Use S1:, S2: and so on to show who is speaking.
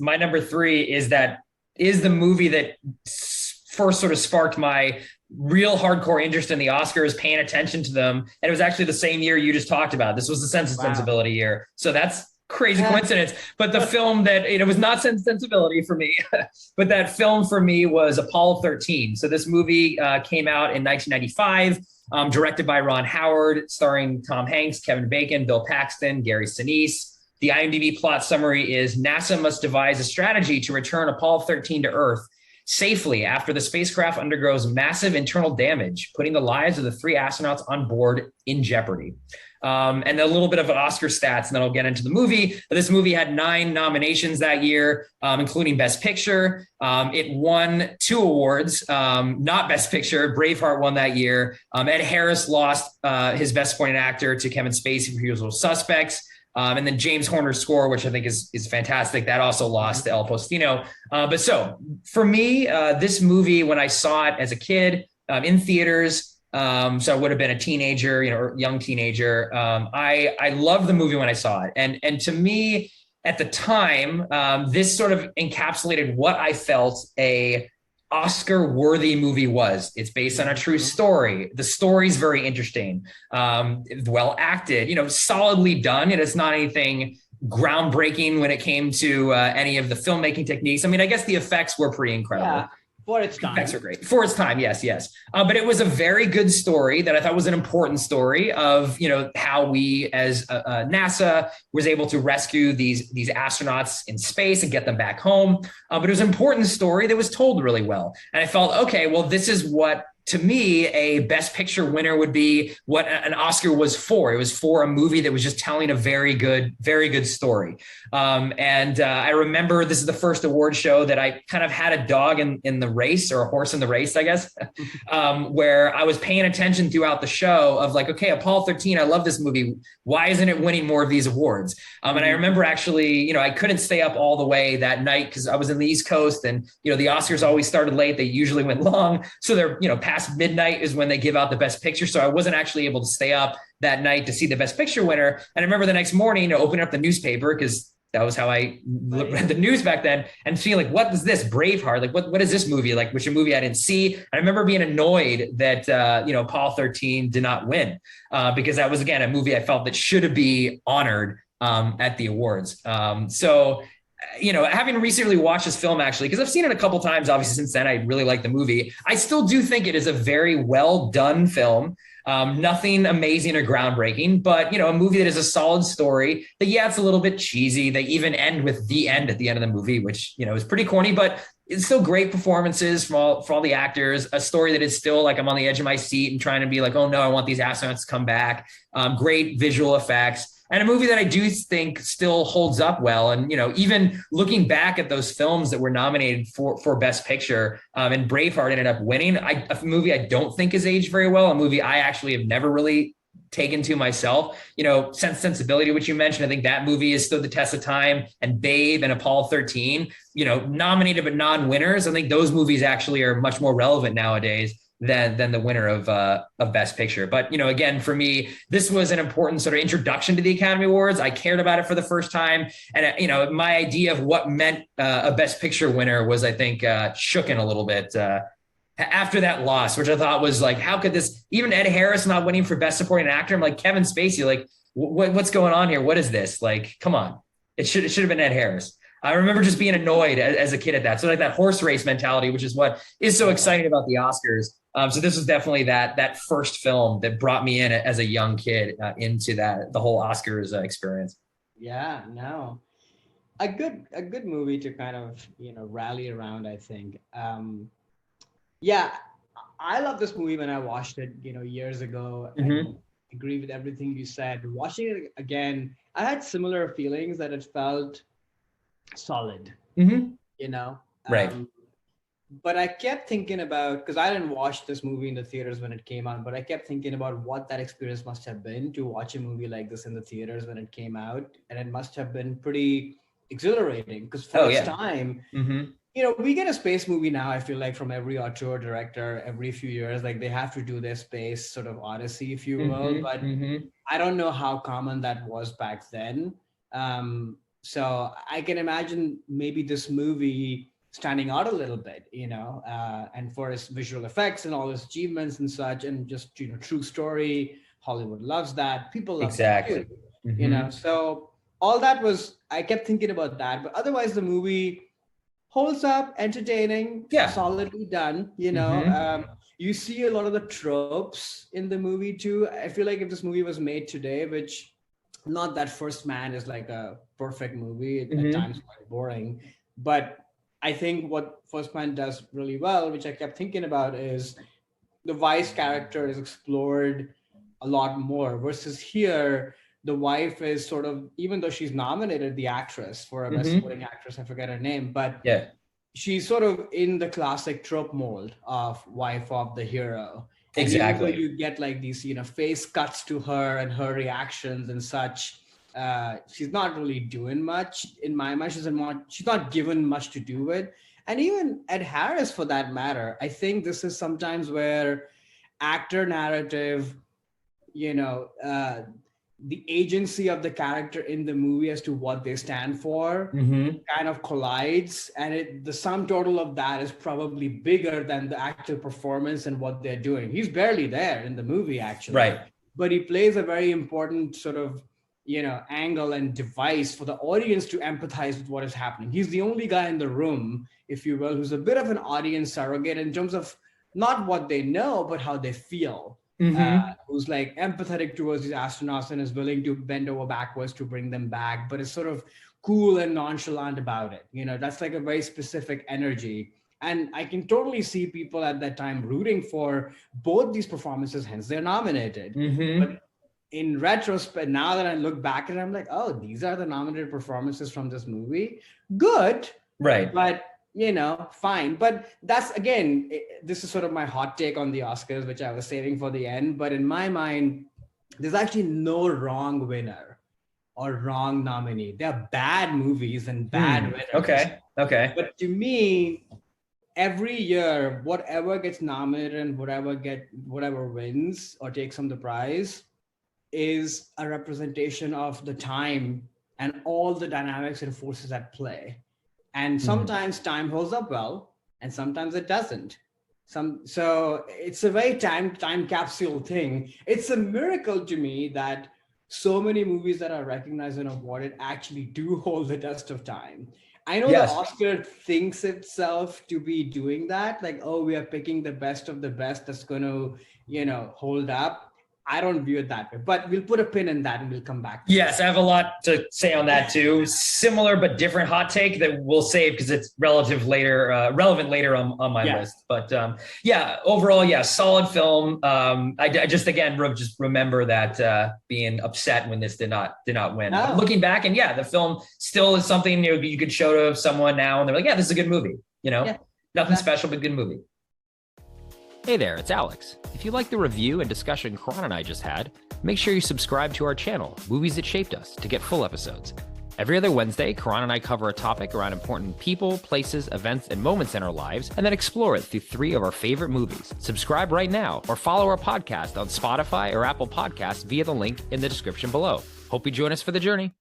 S1: my number three is the movie that first sort of sparked my real hardcore interest in the Oscars, paying attention to them. And it was actually the same year you just talked about. This was the Sense and
S2: Wow.
S1: Sensibility year. So that's crazy coincidence. But the film that it was not Sense and Sensibility for me, but that film for me was Apollo 13. So this movie came out in 1995. Directed by Ron Howard, starring Tom Hanks, Kevin Bacon, Bill Paxton, Gary Sinise. The IMDb plot summary is NASA must devise a strategy to return Apollo 13 to Earth safely after the spacecraft undergoes massive internal damage, putting the lives of the three astronauts on board in jeopardy. And a little bit of Oscar stats, and then I'll get into the movie. But this movie had 9 nominations that year, including Best Picture. It won 2 awards, not Best Picture. Braveheart won that year. Ed Harris lost his Best Supporting Actor to Kevin Spacey for Usual Suspects. And then James Horner's score, which I think is fantastic, that also lost to El Postino. But so for me, this movie, when I saw it as a kid in theaters, so I would have been a teenager, young teenager. I loved the movie when I saw it, and to me at the time, this sort of encapsulated what I felt a Oscar-worthy movie was. It's based on a true story. The story's very interesting, well acted, solidly done. It is not anything groundbreaking when it came to any of the filmmaking techniques. I mean, I guess the effects were pretty incredible.
S2: Yeah, for its time.
S1: Effects are great. For its time, yes. But it was a very good story that I thought was an important story of, how we as NASA was able to rescue these astronauts in space and get them back home. But it was an important story that was told really well. And I felt, okay, well, this is what, to me, a Best Picture winner would be what an Oscar was for. It was for a movie that was just telling a very good story. And I remember this is the first award show that I kind of had a dog in the race, or a horse in the race, I guess, where I was paying attention throughout the show of like, okay, Apollo 13, I love this movie. Why isn't it winning more of these awards? And I remember actually, I couldn't stay up all the way that night because I was in the East Coast, and, the Oscars always started late. They usually went long. So they're, past midnight is when they give out the Best Picture. So I wasn't actually able to stay up that night to see the Best Picture winner. And I remember the next morning, opening up the newspaper, because that was how I read the news back then, and seeing like, what is this Braveheart? Like, what is this movie? Like, which a movie I didn't see. I remember being annoyed that, Apollo 13 did not win because that was, again, a movie I felt that should be honored at the awards. So having recently watched this film, actually, because I've seen it a couple times, obviously, since then, I really like the movie. I still do think it is a very well done film. Nothing amazing or groundbreaking, but, a movie that is a solid story that, yeah, it's a little bit cheesy. They even end with the end at the end of the movie, which, is pretty corny, but it's still great performances for all the actors, a story that is still like I'm on the edge of my seat and trying to be like, oh no, I want these astronauts to come back. Great visual effects. And a movie that I do think still holds up well. And, even looking back at those films that were nominated for Best Picture, and Braveheart ended up winning, a movie I don't think is aged very well, a movie I actually have never really taken to myself. Sensibility, which you mentioned, I think that movie has stood the test of time, and Babe and Apollo 13, nominated but non-winners. I think those movies actually are much more relevant nowadays than the winner of Best Picture. But, again, for me, this was an important sort of introduction to the Academy Awards. I cared about it for the first time. And, my idea of what meant a Best Picture winner was, I think, shooken a little bit after that loss, which I thought was like, how could this, even Ed Harris not winning for Best Supporting Actor? I'm like, Kevin Spacey, like, what's going on here? What is this? Like, come on. It should have been Ed Harris. I remember just being annoyed as a kid at that. So like that horse race mentality, which is what is so exciting about the Oscars. So this was definitely that first film that brought me in as a young kid into the whole Oscars experience.
S2: Yeah, no, a good movie to kind of rally around, I think. Yeah, I love this movie when I watched it years ago.
S1: Mm-hmm.
S2: I agree with everything you said. Watching it again, I had similar feelings, that it felt solid.
S1: Mm-hmm. Right.
S2: But I kept thinking about, because I didn't watch this movie in the theaters when it came out, but I kept thinking about what that experience must have been to watch a movie like this in the theaters when it came out. And it must have been pretty exhilarating, because for its time,
S1: mm-hmm.
S2: We get a space movie now, I feel like, from every auteur director every few years. Like, they have to do their space sort of odyssey, if you will.
S1: Mm-hmm.
S2: But
S1: mm-hmm.
S2: I don't know how common that was back then. So I can imagine maybe this movie standing out a little bit, and for its visual effects and all its achievements and such, and just, true story. Hollywood loves that. People love that too,
S1: Exactly. Mm-hmm.
S2: So all that was, I kept thinking about that. But otherwise, the movie holds up, entertaining,
S1: Yeah.
S2: solidly done. You see a lot of the tropes in the movie too. I feel like if this movie was made today, which not that First Man is like a perfect movie, at times quite boring, but I think what First Man does really well, which I kept thinking about, is the Vice character is explored a lot more versus here. The wife is sort of, even though she's nominated, the actress, for a best supporting actress, I forget her name, but
S1: yeah,
S2: she's sort of in the classic trope mold of wife of the hero. And
S1: exactly.
S2: even though you get like these, face cuts to her and her reactions and such, she's not really doing much in my mind. She's not given much to do with. And even Ed Harris, for that matter, I think this is sometimes where actor narrative, the agency of the character in the movie as to what they stand for kind of collides, and the sum total of that is probably bigger than the actual performance and what they're doing. He's barely there in the movie, actually,
S1: right?
S2: But he plays a very important sort of angle and device for the audience to empathize with what is happening. He's the only guy in the room, if you will, who's a bit of an audience surrogate in terms of not what they know but how they feel. Who's like empathetic towards these astronauts and is willing to bend over backwards to bring them back, but is sort of cool and nonchalant about it. That's like a very specific energy. And I can totally see people at that time rooting for both these performances, hence they're nominated. But in retrospect, now that I look back at it, I'm like, oh, these are the nominated performances from this movie. Good.
S1: Right.
S2: But fine. But that's, again, this is sort of my hot take on the Oscars, which I was saving for the end. But in my mind, there's actually no wrong winner or wrong nominee. They're bad movies and bad winners.
S1: Okay.
S2: But to me, every year, whatever gets nominated and whatever wins or takes home the prize is a representation of the time and all the dynamics and forces at play. And sometimes time holds up well, and sometimes it doesn't. So it's a very time capsule thing. It's a miracle to me that so many movies that are recognized and awarded actually do hold the test of time. I know the Oscar thinks itself to be doing that, like, oh, we are picking the best of the best that's going to, hold up. I don't view it that way, but we'll put a pin in that and we'll come back.
S1: Yes, I have a lot to say on that too. Similar but different hot take that we'll save because it's relevant later on my list. But overall, solid film. I just remember that being upset when this did not win.
S2: Oh.
S1: Looking back, and the film still is something you could show to someone now, and they're like, this is a good movie. Nothing special, but good movie.
S3: Hey there, it's Alex. If you like the review and discussion Karan and I just had, make sure you subscribe to our channel, Movies That Shaped Us, to get full episodes. Every other Wednesday, Karan and I cover a topic around important people, places, events, and moments in our lives, and then explore it through 3 of our favorite movies. Subscribe right now, or follow our podcast on Spotify or Apple Podcasts via the link in the description below. Hope you join us for the journey.